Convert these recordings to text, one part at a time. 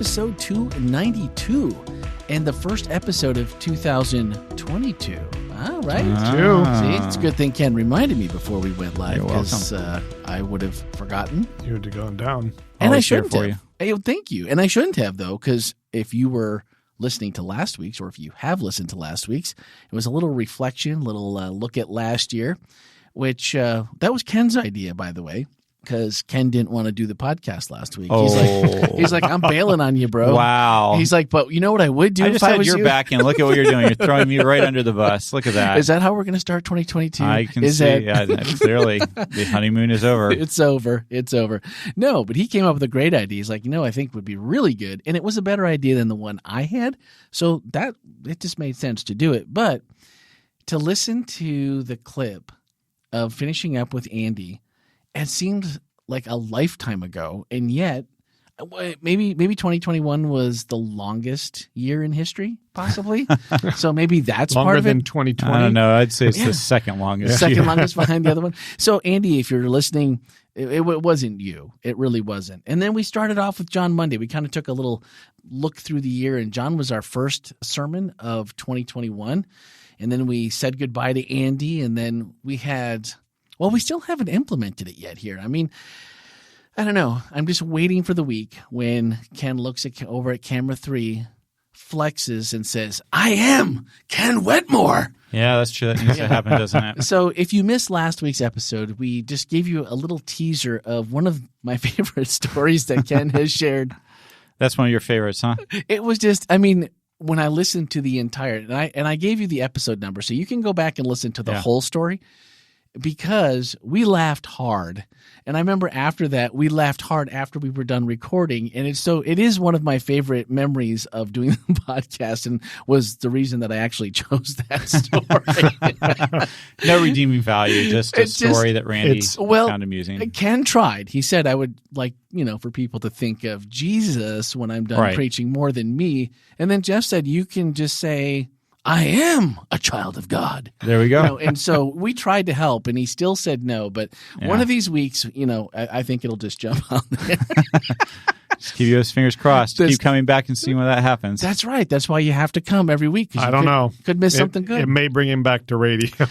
episode 292 and the first episode of 2022. All right. See, it's a good thing Ken reminded me before we went live because I would have forgotten. You would have gone down. And I shouldn't have. Hey, thank you. And I shouldn't have, though, because if you were listening to last week's, or if you have listened to last week's, it was a little reflection, little look at last year, which that was Ken's idea, by the way, because Ken didn't want to do the podcast last week. He's like, I'm bailing on you, bro. Wow. He's like, but you know what I would do I just if I had was your you? back in. Look at what you're doing. You're throwing me right under the bus. Look at that. Is that how we're going to start 2022? I can see. Clearly, the honeymoon is over. It's over. No, but he came up with a great idea. He's like, I think would be really good. And it was a better idea than the one I had. So it just made sense to do it. But to listen to the clip of finishing up with Andy, it seemed like a lifetime ago, and yet maybe 2021 was the longest year in history, possibly. So maybe that's longer part of than it. 2020. I don't know. I'd say it's the second longest. Second longest behind the other one. So Andy, if you're listening, it wasn't you. It really wasn't. And then we started off with John Monday. We kind of took a little look through the year, and John was our first sermon of 2021. And then we said goodbye to Andy, and then we had. Well, we still haven't implemented it yet here. I mean, I don't know. I'm just waiting for the week when Ken looks over at camera 3, flexes, and says, I am Ken Wetmore. Yeah, that's true. That needs to happen, doesn't it? So if you missed last week's episode, we just gave you a little teaser of one of my favorite stories that Ken has shared. That's one of your favorites, huh? It was just, when I listened to the entire, and I gave you the episode number, so you can go back and listen to the whole story. Because we laughed hard. And I remember after that, we laughed hard after we were done recording. And it is one of my favorite memories of doing the podcast, and was the reason that I actually chose that story. No redeeming value, just a story that Randy found amusing. Ken tried. He said I would like, for people to think of Jesus when I'm done preaching more than me. And then Jeff said, you can just say, I am a child of God. There we go. And so we tried to help, and he still said no. But one of these weeks, I think it'll just jump on there. Just keep your fingers crossed. Keep coming back and seeing when that happens. That's right. That's why you have to come every week. I don't know. Could miss something good. It may bring him back to radio.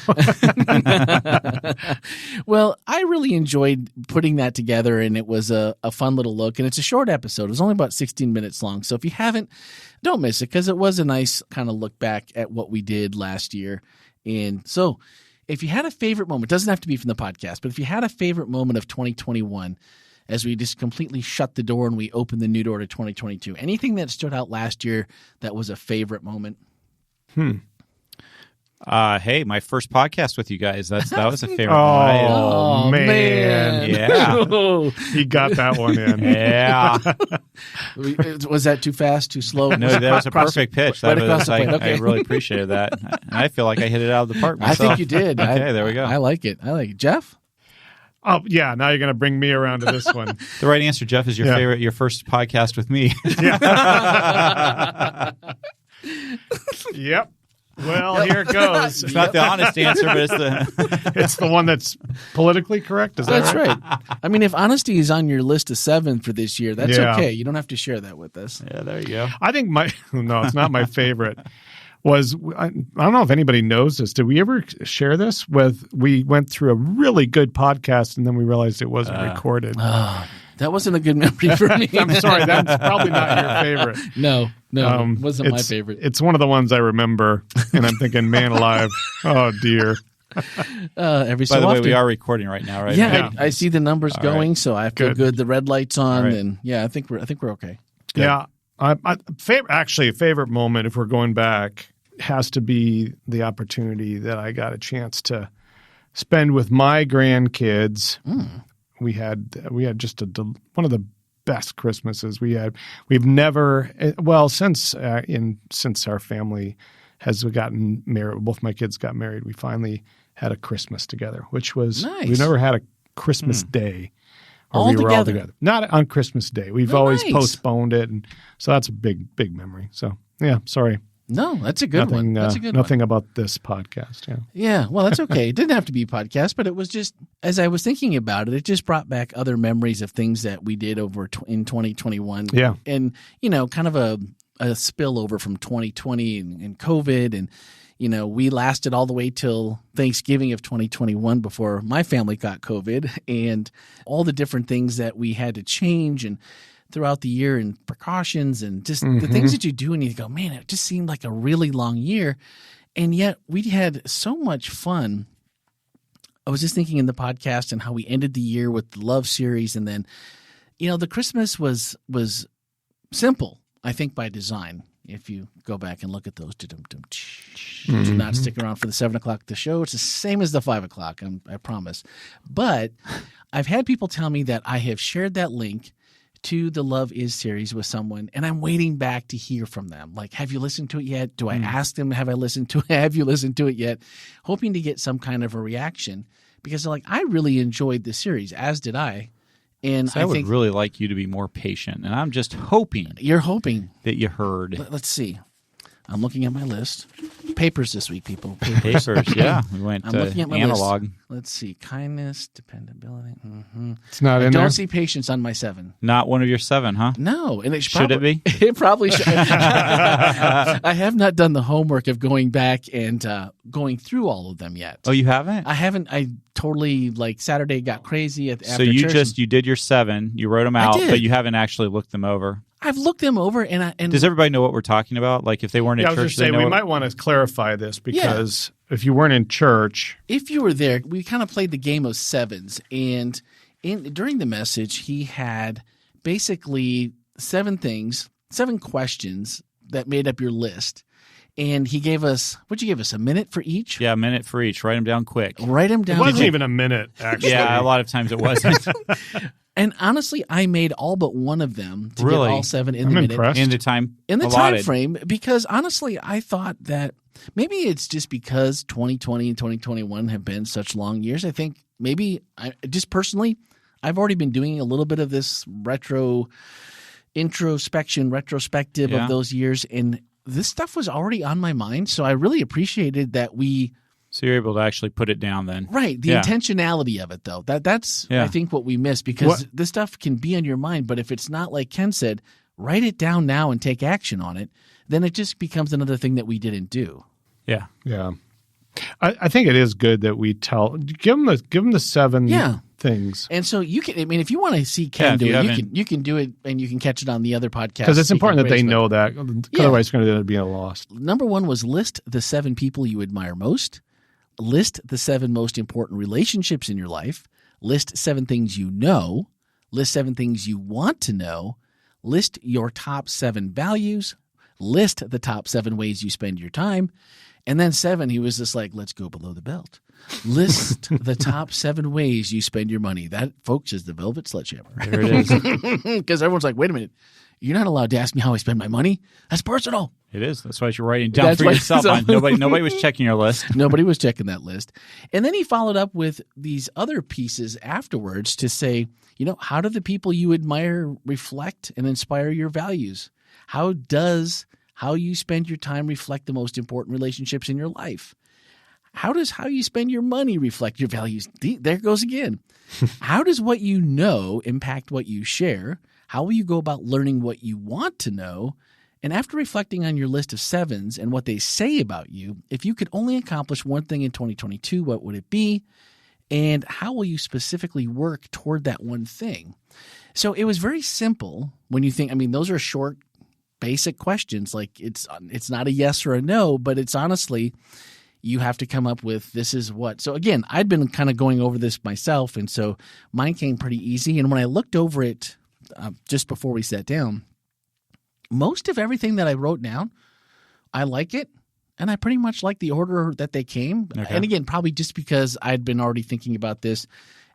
Well, I really enjoyed putting that together, and it was a fun little look. And it's a short episode. It was only about 16 minutes long. So if you haven't, don't miss it, because it was a nice kind of look back at what we did last year. And so if you had a favorite moment, it doesn't have to be from the podcast, but if you had a favorite moment of 2021, as we just completely shut the door and we opened the new door to 2022, anything that stood out last year that was a favorite moment? Hey, my first podcast with you guys. That was a favorite. Oh, man. Yeah. He got that one in. Yeah. Was that too fast, too slow? No, that was a perfect pitch. Right across the plate. Okay. I really appreciated that. I feel like I hit it out of the park myself. I think you did. Okay, there we go. I like it. Jeff? Oh, yeah. Now you're going to bring me around to this one. The right answer, Jeff, is your first podcast with me. Yep. Well, here it goes. It's not the honest answer, but it's the one that's politically correct. That's right. If honesty is on your list of 7 for this year, that's okay. You don't have to share that with us. Yeah, there you go. I think it's not my favorite. I don't know if anybody knows this. Did we ever share this we went through a really good podcast and then we realized it wasn't recorded. That wasn't a good memory for me. I'm sorry. That's probably not your favorite. No, it wasn't my favorite. It's one of the ones I remember, and I'm thinking, man alive, oh dear. By the way, we are recording right now, right? Yeah, I see the numbers going, so I feel good. The red light's on, and I think we're okay. Good. Yeah, a favorite moment, if we're going back, has to be the opportunity that I got a chance to spend with my grandkids. We had just one of the best Christmases we had. We've never since our family has gotten married. Both my kids got married. We finally had a Christmas together, which was nice. We never had a Christmas day where we were together. all together. Not on Christmas Day. We've always postponed it, and so that's a big memory. So yeah, sorry. No, that's a good one. That's a good nothing one. about this podcast. Yeah. Yeah, well, that's okay. It didn't have to be a podcast, but it was just, as I was thinking about it, it just brought back other memories of things that we did over in 2021. Yeah. And, kind of a spillover from 2020 and COVID. And, we lasted all the way till Thanksgiving of 2021 before my family got COVID, and all the different things that we had to change and throughout the year, and precautions and just the things that you do, and you go, man, it just seemed like a really long year. And yet we had so much fun. I was just thinking in the podcast and how we ended the year with the Love series. And then, the Christmas was simple, I think, by design. If you go back and look at those, do not stick around for the 7 o'clock the show. It's the same as the 5 o'clock, I promise. But I've had people tell me that I have shared that link to the Love Is series with someone, and I'm waiting back to hear from them. Like, have you listened to it yet? Do I ask them, have I listened to it? Have you listened to it yet? Hoping to get some kind of a reaction, because they're like, I really enjoyed the series, as did I. And so I would really like you to be more patient, and I'm just hoping. You're hoping that you heard. Let's see. I'm looking at my list. Papers this week, people. Papers, yeah. We went I'm looking at my analog. List. Let's see. Kindness, dependability. It's not in there. I don't see patience on my 7. Not one of your 7, huh? No. And should it be? It probably should. I have not done the homework of going back and going through all of them yet. Oh, you haven't? I haven't. I totally, Saturday got crazy after so you church. You did your 7, you wrote them out, but you haven't actually looked them over. I've looked them over, and does everybody know what we're talking about? Like, if they weren't at church, I was going to say we might want to clarify this, because if you weren't in church, if you were there, we kind of played the game of 7s, and during the message, he had basically 7 questions that made up your list. And he gave us, what'd you give us, a minute for each? Yeah, a minute for each. Write them down quick. Write them down. It wasn't even a minute, actually. Yeah, a lot of times it wasn't. And honestly, I made all but one of them to get all 7 in the minute. Impressed. In the time time frame, because honestly, I thought that maybe it's just because 2020 and 2021 have been such long years. I think maybe, just personally, I've already been doing a little bit of this retrospective of those years, and this stuff was already on my mind, so I really appreciated that So you're able to actually put it down then. Right. The intentionality of it, though. That's I think, what we miss, because this stuff can be on your mind, but if it's not, like Ken said, write it down now and take action on it, then it just becomes another thing that we didn't do. Yeah. Yeah. I think it is good that we give them the 7 things. And so you can, if you want to see Ken do it, you can do it, and you can catch it on the other podcast. Because it's important that they know that. Otherwise, it's going to be a loss. Number 1 was list the 7 people you admire most. List the 7 most important relationships in your life. List 7 things you know. List 7 things you want to know. List your top 7 values. List the top 7 ways you spend your time. And then 7, he was just like, let's go below the belt. List the top 7 ways you spend your money. That, folks, is the Velvet Sledgehammer. There it is. Because everyone's like, wait a minute. You're not allowed to ask me how I spend my money. That's personal. It is. That's why you're writing it down for yourself. Nobody was checking your list. Nobody was checking that list. And then he followed up with these other pieces afterwards to say, how do the people you admire reflect and inspire your values? How does how you spend your time reflect the most important relationships in your life? How does how you spend your money reflect your values? There it goes again. How does what you know impact what you share? How will you go about learning what you want to know? And after reflecting on your list of 7s and what they say about you, if you could only accomplish one thing in 2022, what would it be? And how will you specifically work toward that one thing? So it was very simple when you think, those are short, basic questions. Like it's not a yes or a no, but it's honestly, you have to come up with this is what. So again, I'd been kind of going over this myself, and so mine came pretty easy. And when I looked over it just before we sat down, most of everything that I wrote down, I like it, and I pretty much like the order that they came. Okay. And again, probably just because I'd been already thinking about this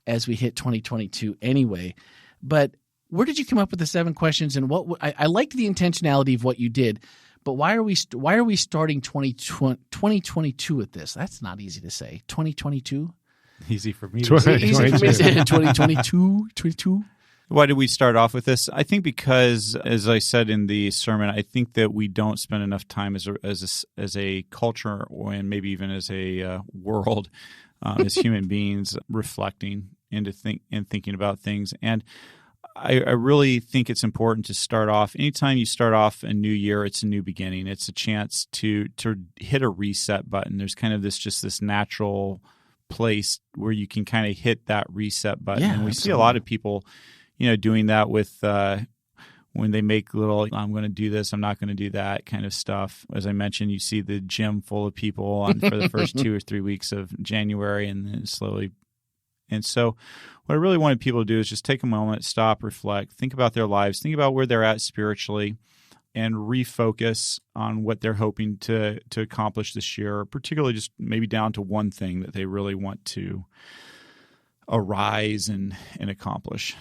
as we hit 2022 anyway. But where did you come up with the 7 questions, and what I liked the intentionality of what you did, but why are we starting 2022 with this? That's not easy to say. 2022? Easy for me to say. Easy for me to say. 2022, 22. Why did we start off with this? I think because, as I said in the sermon, I think that we don't spend enough time as a culture, and maybe even as a world, as human beings, reflecting and thinking about things. And I really think it's important to start off. Anytime you start off a new year, it's a new beginning. It's a chance to hit a reset button. There's kind of this natural place where you can kind of hit that reset button. Yeah, and we absolutely. see a lot of people, doing that with when they make little, I'm going to do this, I'm not going to do that kind of stuff. As I mentioned, you see the gym full of people for the first 2 or 3 weeks of January, and then slowly. And so what I really wanted people to do is just take a moment, stop, reflect, think about their lives, think about where they're at spiritually, and refocus on what they're hoping to accomplish this year, particularly just maybe down to one thing that they really want to arise and accomplish.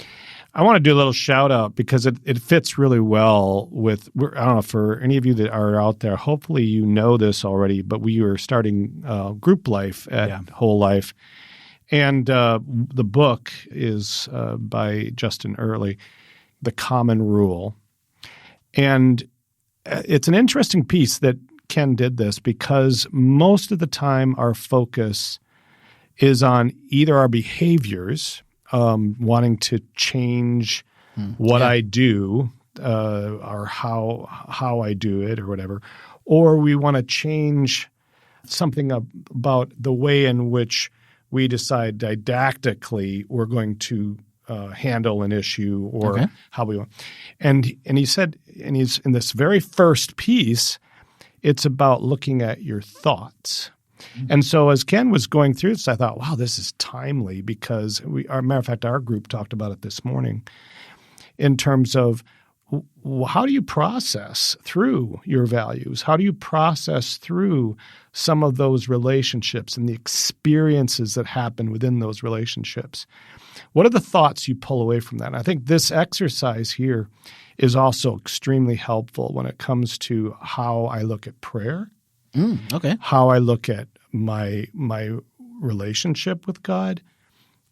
I want to do a little shout out because it fits really well with, I don't know, for any of you that are out there, hopefully you know this already, but we are starting group life at WholeLife. And the book is by Justin Earley, The Common Rule. And it's an interesting piece that Ken did this because most of the time our focus is on either our behaviors, wanting to change what I do or how I do it or whatever, or we want to change something about the way in which we decide didactically we're going to handle an issue or how we want. And he said, and he's in this very first piece, it's about looking at your thoughts. And so as Ken was going through this, I thought, wow, this is timely because matter of fact, our group talked about it this morning in terms of how do you process through your values? How do you process through some of those relationships and the experiences that happen within those relationships? What are the thoughts you pull away from that? And I think this exercise here is also extremely helpful when it comes to how I look at prayer, how I look at my relationship with God,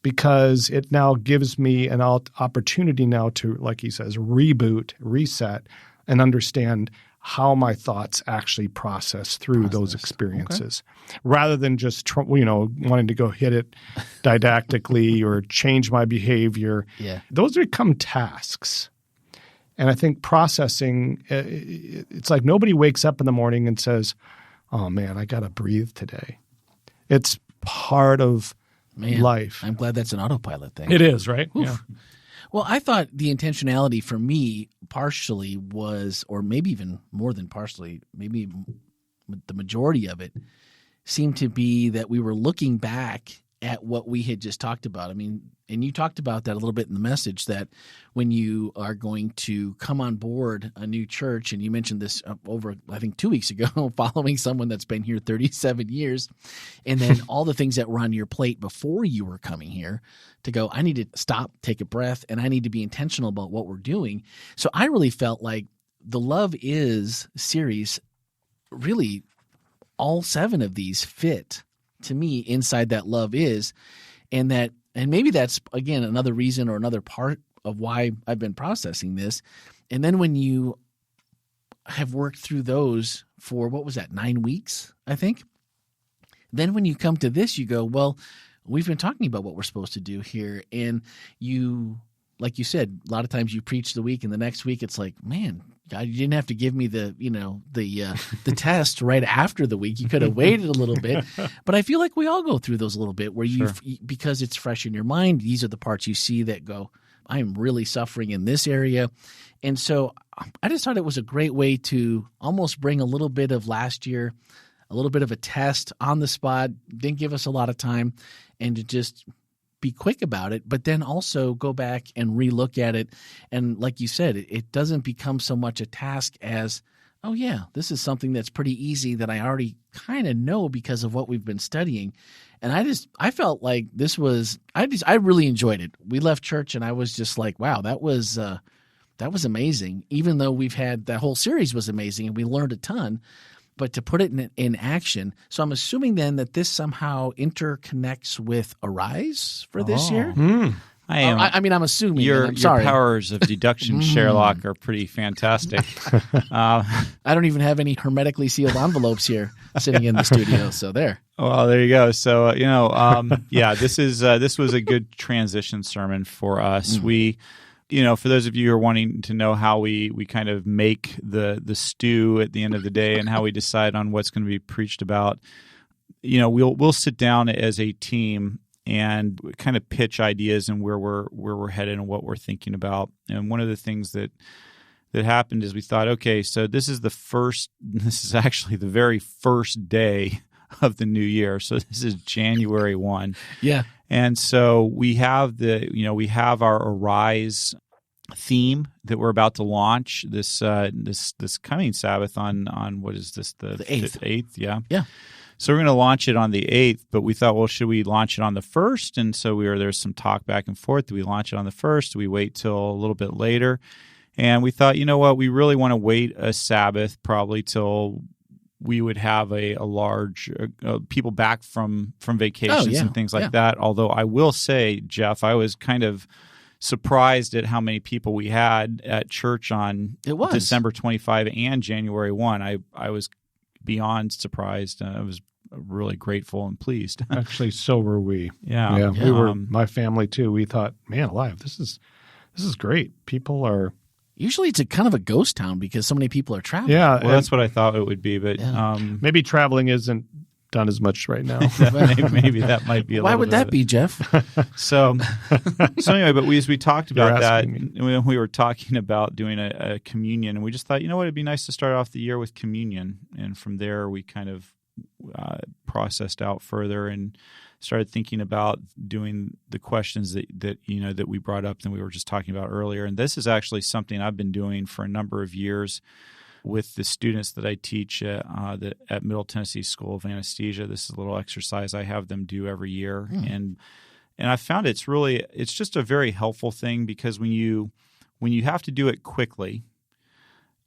because it now gives me an opportunity now to, like he says, reboot, reset, and understand how my thoughts actually process through those experiences, rather than just wanting to go hit it didactically or change my behavior. Yeah. Those become tasks. And I think processing, it's like nobody wakes up in the morning and says, oh, man, I got to breathe today. It's part of life. I'm glad that's an autopilot thing. It is, right? Oof. Yeah. Well, I thought the intentionality for me partially was, or maybe even more than partially, maybe the majority of it seemed to be that we were looking back at what we had just talked about. I mean, and you talked about that a little bit in the message, that when you are going to come on board a new church, and you mentioned this over, I think, 2 weeks ago, following someone that's been here 37 years, and then all the things that were on your plate before you were coming here, to go, I need to stop, take a breath, and I need to be intentional about what we're doing. So I really felt like the Love Is series, really all 7 of these fit to me inside that love is, and maybe that's, again, another reason or another part of why I've been processing this. And then when you have worked through those for, 9 weeks, I think, then when you come to this, you go, well, we've been talking about what we're supposed to do here. And you, like you said, a lot of times you preach the week, and the next week it's like, man, God, you didn't have to give me the test right after the week. You could have waited a little bit. But I feel like we all go through those a little bit where because it's fresh in your mind, these are the parts you see that go, I am really suffering in this area. And so I just thought it was a great way to almost bring a little bit of last year, a little bit of a test on the spot, didn't give us a lot of time, and to just be quick about it, but then also go back and relook at it. And like you said, it doesn't become so much a task as, oh yeah, this is something that's pretty easy that I already kind of know because of what we've been studying. And I felt like this was, I really enjoyed it. We left church and I was just like, wow, that was amazing. Even though we've had, that whole series was amazing and we learned a ton, but to put it in action. So I'm assuming then that this somehow interconnects with Arise for this year. I am. I mean, I'm assuming. Your I'm sorry. powers of deduction, Sherlock, are pretty fantastic. I don't even have any hermetically sealed envelopes here sitting in the studio. So there. Well, there you go. So yeah, this was a good transition sermon for us. We, for those of you who are wanting to know how we kind of make the stew at the end of the day and how we decide on what's going to be preached about, we'll sit down as a team and kind of pitch ideas and where we're headed and what we're thinking about. And one of the things that happened is we thought, okay, so this is actually the very first day of the new year. So this is January 1. Yeah. And so we have our Arise theme that we're about to launch this coming Sabbath on what is this, the 8th? 8th, yeah. Yeah. So we're going to launch it on the 8th, but we thought, well, should we launch it on the 1st? And so there's some talk back and forth. Do we launch it on the 1st? Do we wait till a little bit later? And we thought, you know what, we really want to wait a Sabbath probably till we would have a large people back from vacations and things like that. Although I will say, Jeff, I was kind of surprised at how many people we had at church on December 25 and January 1. I was beyond surprised. I was really grateful and pleased. Actually, so were we. Yeah. We were, my family too. We thought, man alive, this is great. People are... Usually it's a kind of a ghost town because so many people are traveling. Yeah. Well, that's what I thought it would be, but maybe traveling isn't done as much right now. maybe that might be a Why little would that be, Jeff? So anyway, but as we talked about that, when we were talking about doing a communion, and we just thought, you know what, it'd be nice to start off the year with communion. And from there, we kind of processed out further and started thinking about doing the questions that we brought up and we were just talking about earlier. And this is actually something I've been doing for a number of years with the students that I teach at Middle Tennessee School of Anesthesia. This is a little exercise I have them do every year. And I found it's just a very helpful thing because when you have to do it quickly,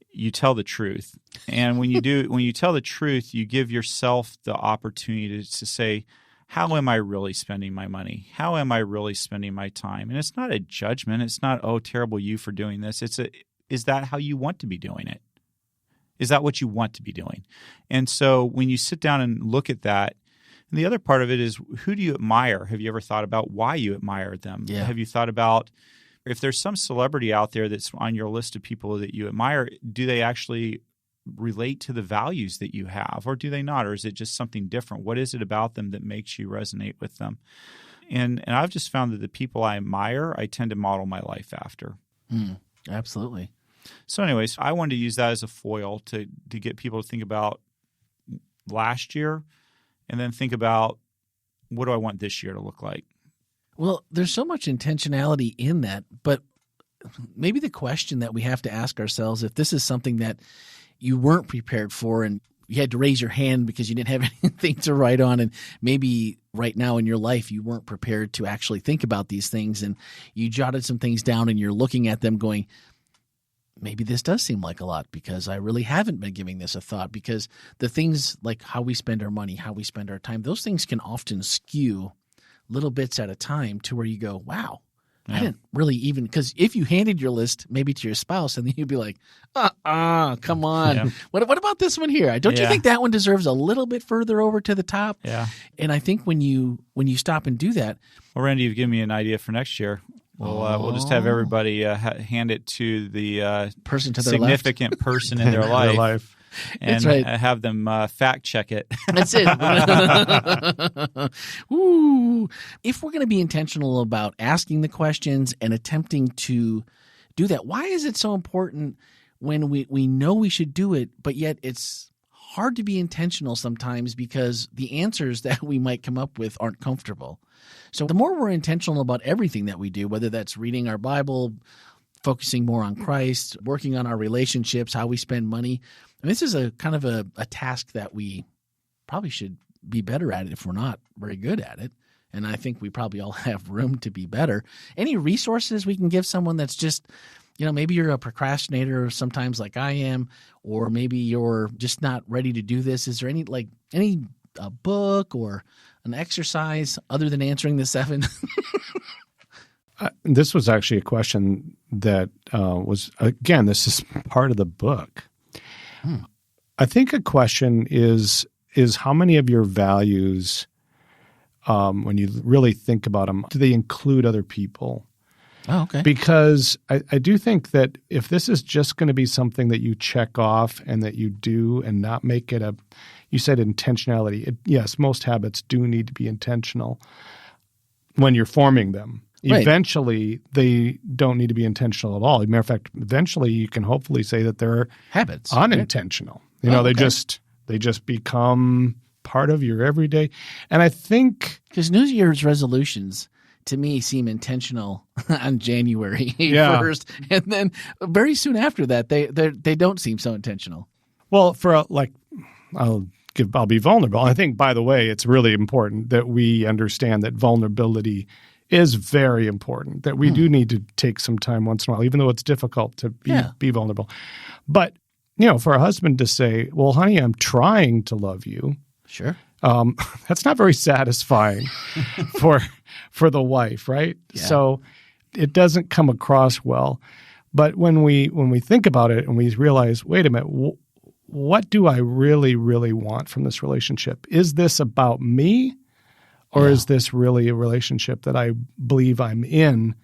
you tell the truth. And when you tell the truth, you give yourself the opportunity to say, how am I really spending my money? How am I really spending my time? And it's not a judgment. It's not, oh, terrible you for doing this. Is that how you want to be doing it? Is that what you want to be doing? And so when you sit down and look at that, and the other part of it is, who do you admire? Have you ever thought about why you admire them? Yeah. Have you thought about if there's some celebrity out there that's on your list of people that you admire, do they actually relate to the values that you have, or do they not? Or is it just something different? What is it about them that makes you resonate with them? And I've just found that the people I admire, I tend to model my life after. Absolutely. So anyways, I wanted to use that as a foil to get people to think about last year and then think about, what do I want this year to look like? Well, there's so much intentionality in that, but maybe the question that we have to ask ourselves, if this is something that you weren't prepared for and you had to raise your hand because you didn't have anything to write on, and maybe right now in your life you weren't prepared to actually think about these things and you jotted some things down and you're looking at them going, maybe this does seem like a lot because I really haven't been giving this a thought, because the things like how we spend our money, how we spend our time, those things can often skew little bits at a time to where you go, wow, I didn't really even, because if you handed your list maybe to your spouse and then you'd be like, come on. Yeah. What about this one here? Don't you think that one deserves a little bit further over to the top? Yeah. And I think when you stop and do that. Well, Randy, you've given me an idea for next year. We'll just have everybody hand it to the person to their significant left. Person in their life. And have them fact check it. That's it. Ooh. If we're going to be intentional about asking the questions and attempting to do that, why is it so important when we know we should do it, but yet it's hard to be intentional sometimes because the answers that we might come up with aren't comfortable? So the more we're intentional about everything that we do, whether that's reading our Bible, focusing more on Christ, working on our relationships, how we spend money. And this is a kind of a task that we probably should be better at it if we're not very good at it. And I think we probably all have room to be better. Any resources we can give someone that's just, maybe you're a procrastinator sometimes like I am, or maybe you're just not ready to do this. Is there any book or an exercise other than answering the 7? This was actually a question that was, again, this is part of the book. I think a question is how many of your values, when you really think about them, do they include other people? Oh, okay. Because I do think that if this is just going to be something that you check off and that you do and not make it you said intentionality. Yes, most habits do need to be intentional when you're forming them. Right. Eventually, they don't need to be intentional at all. As a matter of fact, eventually you can hopefully say that they're Habits. unintentional. Right? They just become part of your everyday. And I think because New Year's resolutions to me seem intentional on January 1st, and then very soon after that, they don't seem so intentional. Well, I'll be vulnerable. I think, by the way, it's really important that we understand that vulnerability is very important, that we do need to take some time once in a while, even though it's difficult to be vulnerable. But, for a husband to say, well, honey, I'm trying to love you. Sure. That's not very satisfying for the wife, right? Yeah. So it doesn't come across well. But when we think about it and we realize, wait a minute, what do I really, really want from this relationship? Is this about me, or is this really a relationship that I believe I'm in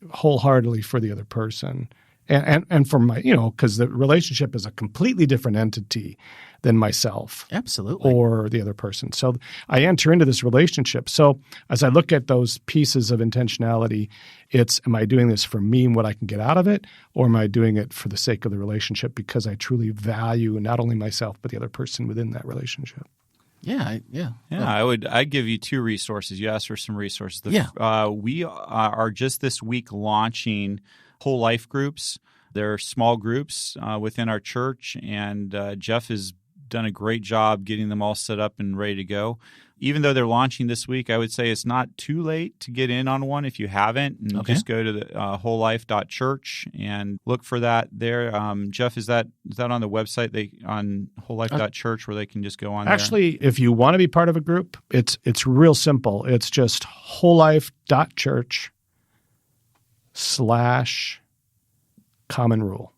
wholeheartedly for the other person? And for my, because the relationship is a completely different entity than myself. Absolutely. Or the other person. So I enter into this relationship. So as I look at those pieces of intentionality, am I doing this for me and what I can get out of it? Or am I doing it for the sake of the relationship because I truly value not only myself, but the other person within that relationship? Yeah. I'd give you two resources. You asked for some resources. We are just this week launching WholeLife groups. They're small groups within our church, and Jeff has done a great job getting them all set up and ready to go. Even though they're launching this week, I would say it's not too late to get in on one if you haven't. And just go to the WholeLife.church and look for that there. Jeff, is that on the website on WholeLife.church where they can just go on there? Actually, if you want to be part of a group, it's real simple. It's just WholeLife.church/common rule.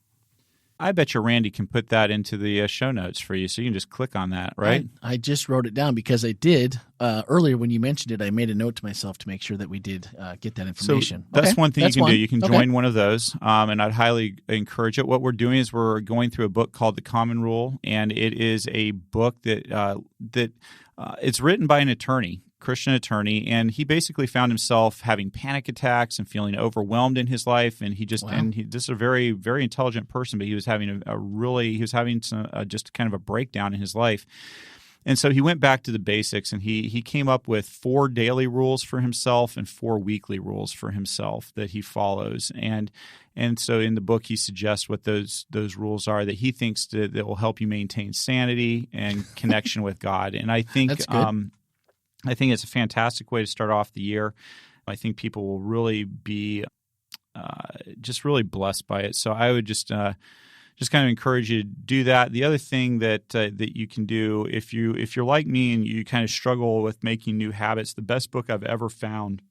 I bet you Randy can put that into the show notes for you, so you can just click on that, right? I just wrote it down because I did earlier when you mentioned it. I made a note to myself to make sure that we did get that information. So that's one thing you can do. You can join one of those, and I'd highly encourage it. What we're doing is we're going through a book called The Common Rule, and it is a book that it's written by an attorney. Christian attorney, and he basically found himself having panic attacks and feeling overwhelmed in his life. And this is a very, very intelligent person, but he was having just kind of a breakdown in his life. And so he went back to the basics, and he came up with 4 daily rules for himself and 4 weekly rules for himself that he follows. And so in the book, he suggests what those rules are that he thinks that will help you maintain sanity and connection with God. And I think that's good. I think it's a fantastic way to start off the year. I think people will really be just really blessed by it. So I would just kind of encourage you to do that. The other thing that you can do if you're like me and you kind of struggle with making new habits, the best book I've ever found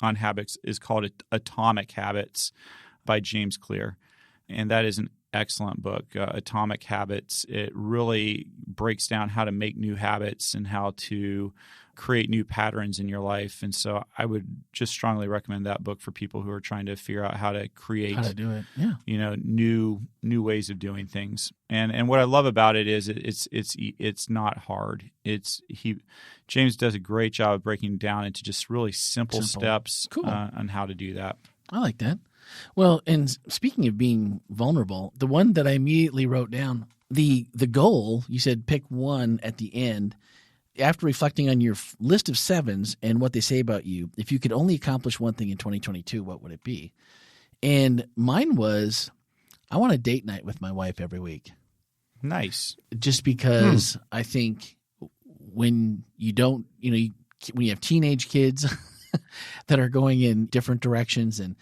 on habits is called Atomic Habits by James Clear, and that is an excellent book, Atomic Habits. It really breaks down how to make new habits and how to create new patterns in your life. And so I would just strongly recommend that book for people who are trying to figure out how to create, how to do it. Yeah. New ways of doing things. And what I love about it is it's not hard. James does a great job of breaking down into just really simple steps on how to do that. I like that. Well, and speaking of being vulnerable, the one that I immediately wrote down, the goal, you said pick one at the end. After reflecting on your list of 7s and what they say about you, if you could only accomplish one thing in 2022, what would it be? And mine was, I want a date night with my wife every week. Nice. Just because I think when you don't, when you have teenage kids that are going in different directions, and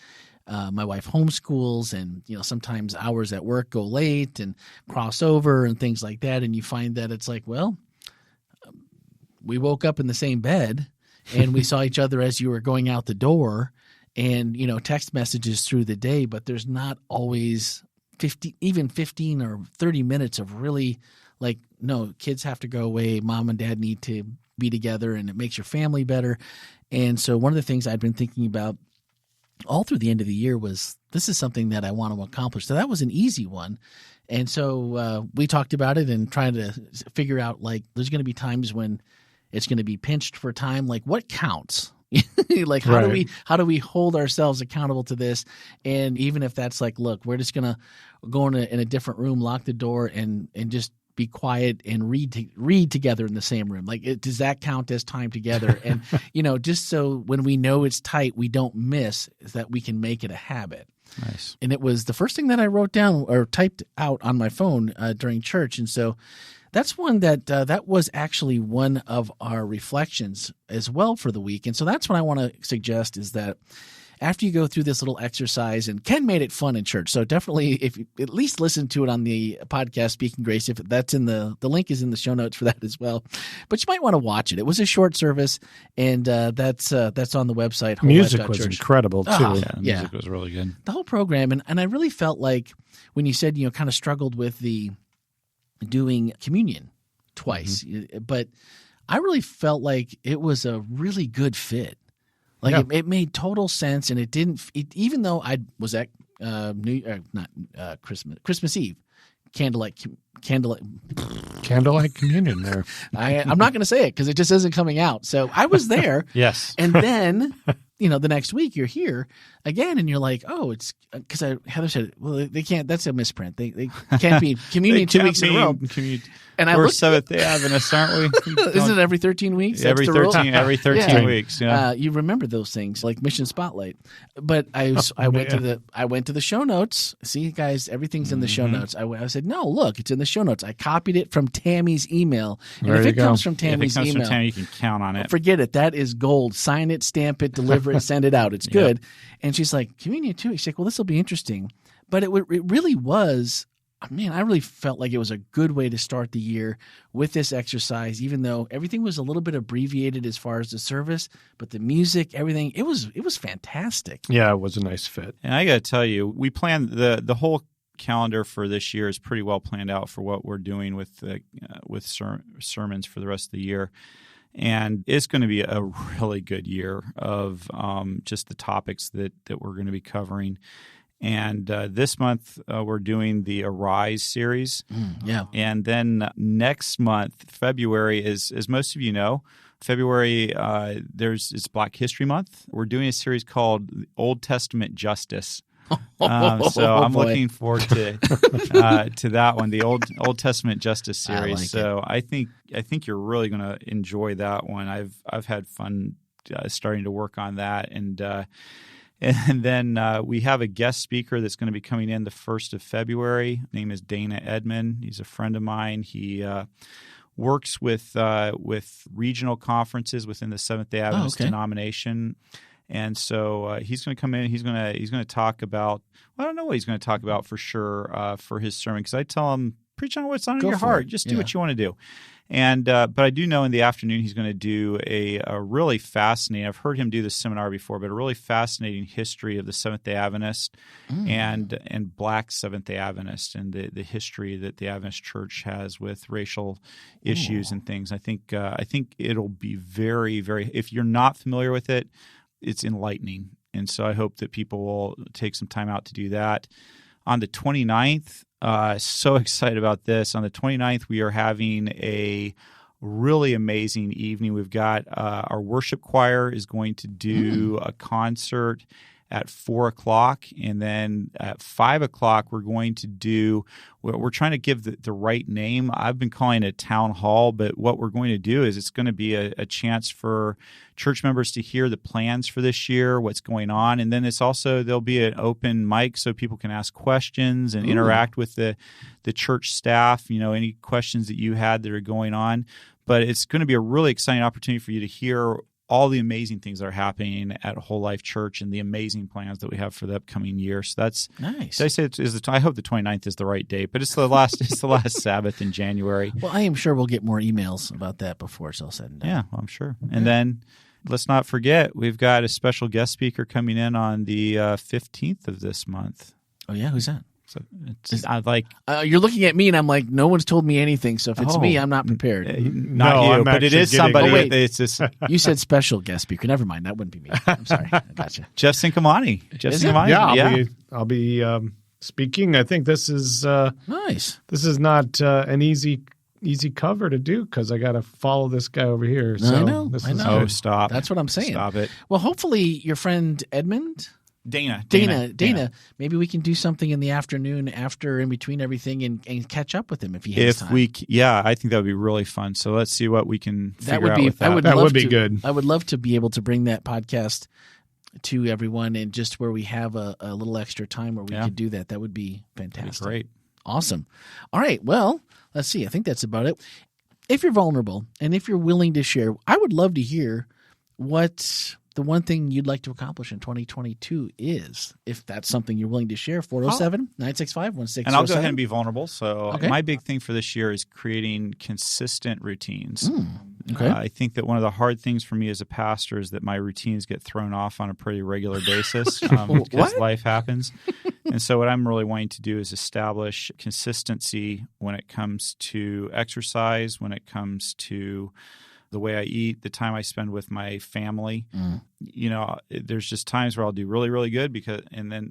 my wife homeschools, and sometimes hours at work go late and cross over and things like that, and you find that it's like, well, we woke up in the same bed and we saw each other as you were going out the door, and, text messages through the day, but there's not always 15 or 30 minutes of really like, no, kids have to go away. Mom and dad need to be together, and it makes your family better. And so one of the things I'd been thinking about all through the end of the year was, this is something that I want to accomplish. So that was an easy one. And so we talked about it and trying to figure out, like, there's going to be times when it's going to be pinched for time. Like, what counts? Like, how do we hold ourselves accountable to this? And even if that's like, look, we're just going to go in a different room, lock the door, and just be quiet and read together in the same room. Like, does that count as time together? And, just so when we know it's tight, we don't miss, is that we can make it a habit. Nice. And it was the first thing that I wrote down or typed out on my phone during church. And so that's one that was actually one of our reflections as well for the week. And so that's what I want to suggest, is that after you go through this little exercise, and Ken made it fun in church. So definitely, if you at least listen to it on the podcast, Speaking Grace, if that's in the link is in the show notes for that as well. But you might want to watch it. It was a short service, and that's on the website. Music was incredible too. The music was really good. The whole program, and I really felt like when you said, kind of struggled with the doing communion twice, but I really felt like it was a really good fit. Like, it made total sense, and it didn't. Even though I was at Christmas Eve, candlelight communion there. I'm not going to say it because it just isn't coming out. So I was there. Yes, and then the next week you're here again, and you're like, oh, it's because Heather said, well, they can't. That's a misprint. They can't be communion 2 weeks in a row. And we're Seventh-day Adventists, aren't we? Isn't it every 13 weeks? Every 13 weeks. Yeah. You remember those things like Mission Spotlight. But I went to the show notes. See, guys, everything's in the show notes. I said, no, look, it's in the show notes. I copied it from Tammy's email. And if it comes from Tammy's email, Tammy, you can count on it. Forget it. That is gold. Sign it, stamp it, deliver it, send it out. It's good. And she's like, communion 2 weeks. She's like, well, this will be interesting. But it really was. Man, I really felt like it was a good way to start the year with this exercise, even though everything was a little bit abbreviated as far as the service, but the music, everything, it was fantastic. Yeah, it was a nice fit. And I got to tell you, we planned the whole calendar for this year is pretty well planned out for what we're doing with sermons for the rest of the year. And it's going to be a really good year of just the topics that we're going to be covering. And this month, we're doing the Arise series. And then next month, February, as most of you know, February, it's Black History Month. We're doing a series called Old Testament Justice. So I'm looking forward to that one, the Old Testament Justice series. I think you're really going to enjoy that one. I've had fun starting to work on that, and then we have a guest speaker that's going to be coming in the 1st of February. His name is Dana Edmond. He's a friend of mine. He works with regional conferences within the Seventh-day Adventist denomination. And so he's going to come in. He's going to talk about. Well, I don't know what he's going to talk about for sure for his sermon, because I tell him, preach on what's on your heart. Just do what you want to do. And but I do know in the afternoon he's going to do a really fascinating. I've heard him do this seminar before, but a really fascinating history of the Seventh-day Adventist and Black Seventh-day Adventist, and the history that the Adventist Church has with racial issues and things. I think it'll be very, very. If you're not familiar with it, it's enlightening. And so I hope that people will take some time out to do that. On the 29th, so excited about this. On the 29th, we are having a really amazing evening. We've got our worship choir is going to do a concert at 4 o'clock. And then at 5 o'clock, we're trying to give the right name. I've been calling it a town hall, but what we're going to do is it's going to be a chance for church members to hear the plans for this year, what's going on. And then there'll be an open mic so people can ask questions and interact with the church staff, any questions that you had that are going on. But it's going to be a really exciting opportunity for you to hear all the amazing things that are happening at WholeLife Church and the amazing plans that we have for the upcoming year. So that's nice. So I say I hope the 29th is the right date, but it's the last Sabbath in January. Well, I am sure we'll get more emails about that before it's all said and done. Yeah, well, I'm sure. And then let's not forget, we've got a special guest speaker coming in on the 15th of this month. Oh, yeah? Who's that? So it's like you're looking at me, and I'm like, no one's told me anything. So if it's me, I'm not prepared. Not No, you, I'm but it actually is getting- somebody. Oh, wait. It's just You said special guest speaker. Never mind. That wouldn't be me. I'm sorry. I gotcha. Jeff Sincomani. Jeff Is it? Sincomani. Yeah, I'll be speaking. I think this is Nice. not an easy cover to do because I got to follow this guy over here. So I know. this I is know. Oh, good. stop. That's what I'm saying. Stop it. Well, hopefully your friend Edmund, Dana. maybe we can do something in the afternoon after in between everything and catch up with him if he has time. I think that would be really fun. So let's see what we can figure out with that. That love would be to- good. I would love to be able to bring that podcast to everyone, and just where we have a little extra time where we could do that. That would be fantastic. That'd be great. Awesome. All right. Well, let's see. I think that's about it. If you're vulnerable and if you're willing to share, I would love to hear what the one thing you'd like to accomplish in 2022 is, if that's something you're willing to share. 407-965-1607. And I'll go ahead and be vulnerable. So Okay. my big thing for this year is creating consistent routines. Okay. I think that one of the hard things for me as a pastor is that my routines get thrown off on a pretty regular basis because What? life happens. And so what I'm really wanting to do is establish consistency when it comes to exercise, when it comes to the way I eat, the time I spend with my family. You know, there's just times where I'll do really, really good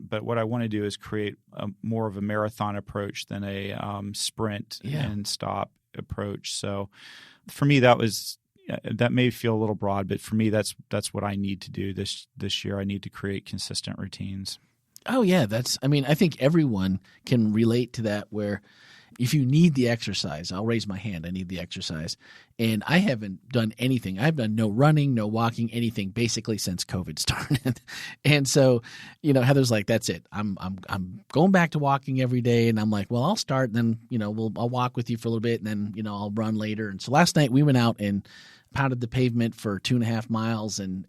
but what I want to do is create more of a marathon approach than a sprint and stop approach. So for me, that may feel a little broad, but for me, that's what I need to do this year. I need to create consistent routines. Oh, yeah. I think everyone can relate to that, where if you need the exercise, I'll raise my hand. I need the exercise. And I haven't done anything. I've done no running, no walking, anything basically since COVID started. And so, Heather's like, that's it. I'm going back to walking every day. And I'm like, well, I'll start, and then, I'll walk with you for a little bit, and then, I'll run later. And so last night we went out and pounded the pavement for 2.5 miles and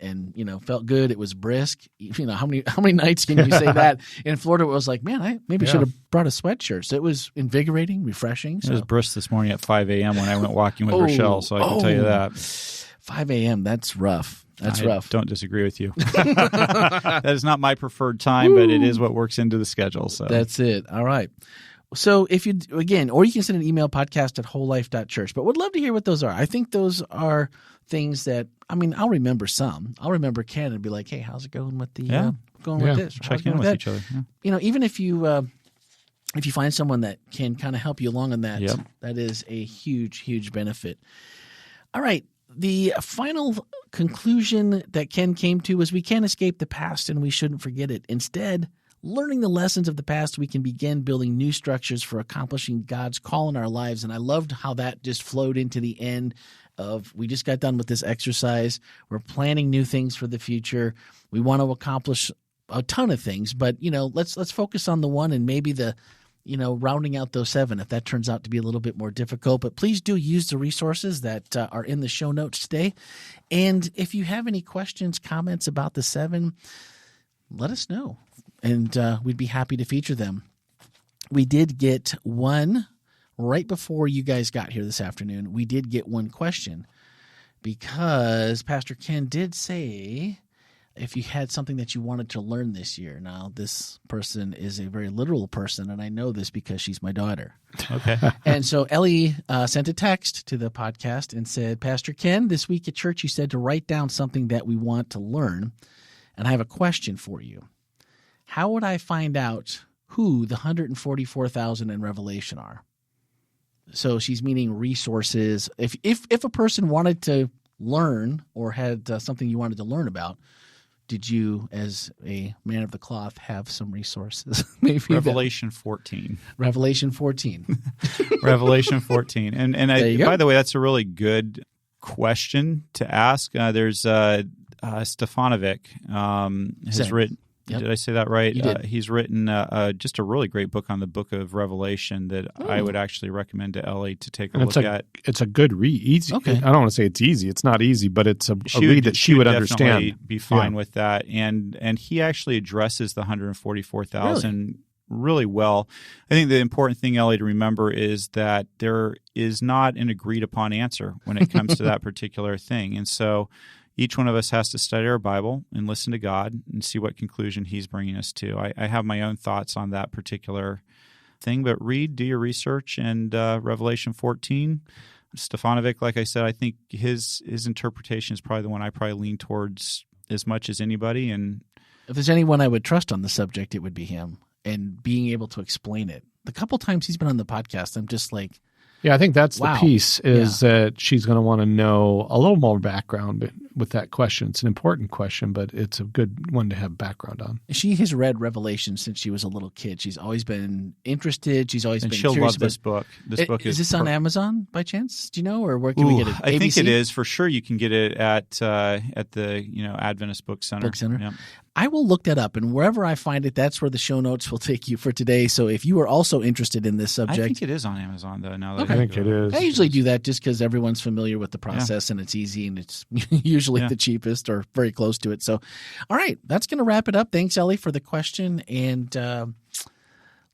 felt good. It was brisk. How many nights can you say that in Florida? It was like, man, I maybe should have brought a sweatshirt. So it was invigorating, refreshing. It was brisk this morning at 5 a.m. when I went walking with Rochelle, so I can tell you that. 5 a.m. That's rough. That's rough. Don't disagree with you. That is not my preferred time, but it is what works into the schedule. So that's it. All right. So or you can send an email, podcast@wholelife.church, but would love to hear what those are. I think those are things that, I'll remember some. I'll remember Ken and be like, hey, how's it going with with this? Check in with each other. Yeah. Even if you find someone that can kind of help you along on that, that is a huge, huge benefit. All right. The final conclusion that Ken came to was we can't escape the past and we shouldn't forget it. Instead, learning the lessons of the past, we can begin building new structures for accomplishing God's call in our lives. And I loved how that just flowed into the end of, we just got done with this exercise. We're planning new things for the future. We want to accomplish a ton of things, but let's focus on the one, and maybe the rounding out those 7 if that turns out to be a little bit more difficult. But please do use the resources that are in the show notes today. And if you have any questions, comments about the 7, let us know, and we'd be happy to feature them. We did get one right before you guys got here this afternoon. We did get one question because Pastor Ken did say if you had something that you wanted to learn this year. Now, this person is a very literal person, and I know this because she's my daughter. Okay. And so Ellie sent a text to the podcast and said, Pastor Ken, this week at church you said to write down something that we want to learn, and I have a question for you. How would I find out who the 144,000 in Revelation are? So she's meaning resources. If a person wanted to learn or had something you wanted to learn about, did you, as a man of the cloth, have some resources? Maybe Revelation 14. Revelation 14. Revelation 14. And There you go. by the way, that's a really good question to ask. There's Stefanovic has written. Yep. Did I say that right? You did. He's written just a really great book on the book of Revelation that I would actually recommend to Ellie to take a look at. It's a good read. Easy. Okay. I don't want to say it's easy. It's not easy, but it's a read that she would understand. Definitely be fine with that. And he actually addresses the 144,000 really well. I think the important thing, Ellie, to remember is that there is not an agreed upon answer when it comes to that particular thing. And so, each one of us has to study our Bible and listen to God and see what conclusion He's bringing us to. I have my own thoughts on that particular thing, but do your research, and Revelation 14, Stefanovic, like I said, I think his interpretation is probably the one I probably lean towards as much as anybody. And if there's anyone I would trust on the subject, it would be him, and being able to explain it. The couple times he's been on the podcast, I'm just like, yeah, I think that's wow. the piece is that she's going to want to know a little more background with that question. It's an important question, but it's a good one to have background on. She has read Revelation since she was a little kid. She's always been interested. She's always been she'll curious love this book. This book is this on Amazon by chance? Do you know, or where can we get it? I think it is for sure. You can get it at the Adventist Book Center. Book Center. Yep. I will look that up, and wherever I find it, that's where the show notes will take you for today. So if you are also interested in this subject, I think it is on Amazon though. Now that I think it is. I usually do that just because everyone's familiar with the process and it's easy and it's usually the cheapest or very close to it. So, all right, that's going to wrap it up. Thanks, Ellie, for the question. And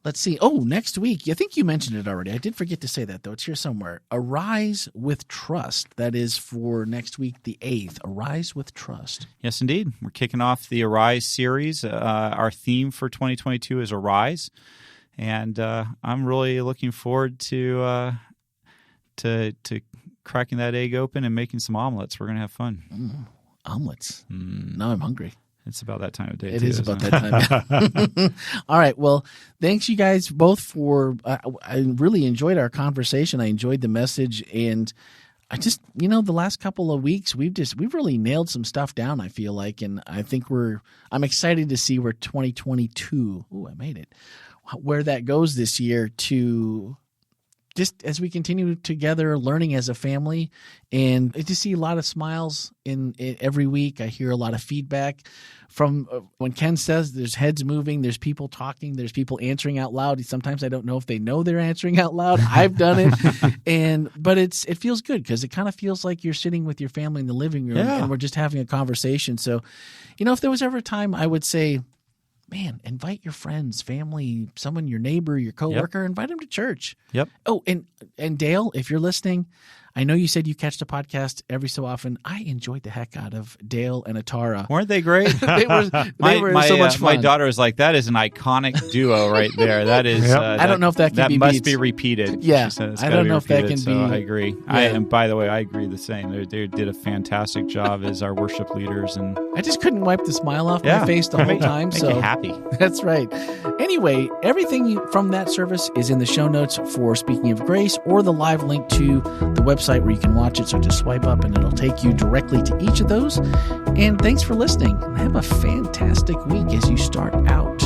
let's see. Oh, next week. I think you mentioned it already. I did forget to say that, though. It's here somewhere. Arise with Trust. That is for next week, the 8th. Arise with Trust. Yes, indeed. We're kicking off the Arise series. Our theme for 2022 is Arise. And I'm really looking forward to cracking that egg open and making some omelets. We're going to have fun. Omelets. Now I'm hungry. It's about that time of day. It is about that time. All right. Well, thanks you guys both for. I really enjoyed our conversation. I enjoyed the message, and I just, the last couple of weeks we've really nailed some stuff down. I feel like, and I think I'm excited to see where 2022. Oh, I made it. Where that goes this year to. Just as we continue together, learning as a family, and I just see a lot of smiles in every week. I hear a lot of feedback from when Ken says there's heads moving, there's people talking, there's people answering out loud. Sometimes I don't know if they know they're answering out loud. I've done it, but it feels good because it kind of feels like you're sitting with your family in the living room and we're just having a conversation. So, if there was ever a time, I would say, man, invite your friends, family, someone, your neighbor, your coworker, invite them to church. Yep. Oh, and Dale, if you're listening, I know you said you catch the podcast every so often. I enjoyed the heck out of Dale and Atara. Weren't they great? they were so much fun. My daughter was like, that is an iconic duo right there. That is. I don't know if that can be must be repeated. Yeah, I don't know if that can so be. I agree. Yeah. And by the way, I agree the same. They did a fantastic job as our worship leaders, and I just couldn't wipe the smile off my face the whole time. Make so you happy. That's right. Anyway, everything from that service is in the show notes for Speaking of Grace, or the live link to the website where you can watch it. So just swipe up and it'll take you directly to each of those. And thanks for listening. Have a fantastic week as you start out